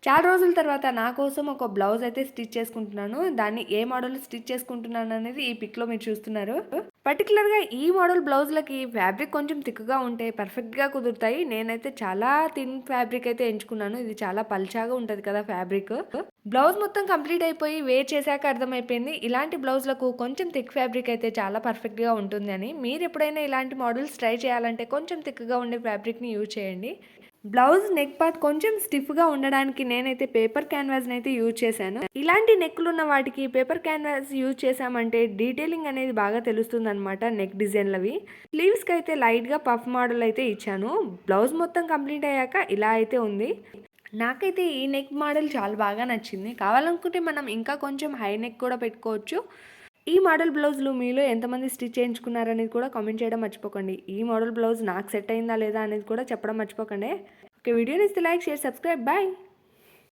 చాలా రోజుల తర్వాత నా కోసం ఒక బ్లౌజ్ అయితే స్టిచ్ చేసుకుంటున్నాను. దాన్ని ఏ మోడల్ స్టిచ్ చేసుకుంటున్నాననేది ఈ పిక్‌లో మీరు చూస్తున్నారు. పర్టిక్యులర్‌గా ఈ మోడల్ బ్లౌజ్‌లకి ఫ్యాబ్రిక్ కొంచెం థిక్‌గా ఉంటే పర్ఫెక్ట్‌గా కుదురుతాయి. నేనైతే చాలా థిన్ ఫ్యాబ్రిక్ అయితే ఎంచుకున్నాను. ఇది చాలా పల్చాగా ఉంటది కదా ఫ్యాబ్రిక్. బ్లౌజ్ మొత్తం కంప్లీట్ అయిపోయి వేర్ చేశాక అర్థమైపోయింది. ఇలాంటి బ్లౌజ్‌లకు కొంచెం థిక్ ఫ్యాబ్రిక్ అయితే చాలా పర్ఫెక్ట్‌గా ఉంటుంది అని. మీరెప్పుడైనా ఇలాంటి మోడల్స్ ట్రై చేయాలంటే కొంచెం థిక్‌గా ఉండే ఫ్యాబ్రిక్‌ని యూజ్ చేయండి. బ్లౌజ్ నెక్ పార్ట్ కొంచెం స్టిఫ్‌గా ఉండడానికి నేనైతే పేపర్ క్యాన్వాస్‌నైతే యూజ్ చేశాను. ఇలాంటి నెక్కులున్న వాటికి పేపర్ క్యాన్వాస్ యూజ్ చేశామంటే డీటెయిలింగ్ అనేది బాగా తెలుస్తుందనమాట నెక్ డిజైన్‌లవి. స్లీవ్స్‌కైతే లైట్‌గా పఫ్ మోడల్ అయితే ఇచ్చాను. బ్లౌజ్ మొత్తం కంప్లీట్ అయ్యాక ఇలా అయితే ఉంది. నాకైతే ఈ నెక్ మోడల్ చాలా బాగా నచ్చింది. కావాలనుకుంటే మనం ఇంకా కొంచెం హై నెక్ కూడా పెట్టుకోవచ్చు. ఈ మోడల్ బ్లౌజులు మీలో ఎంతమంది స్టిచ్ చేయించుకున్నారనేది కూడా కామెంట్ చేయడం మర్చిపోకండి. ఈ మోడల్ బ్లౌజ్ నాకు సెట్ అయిందా లేదా అనేది కూడా చెప్పడం మర్చిపోకండి. ఓకే, వీడియో నచ్చితే లైక్, షేర్, సబ్స్క్రైబ్. బాయ్.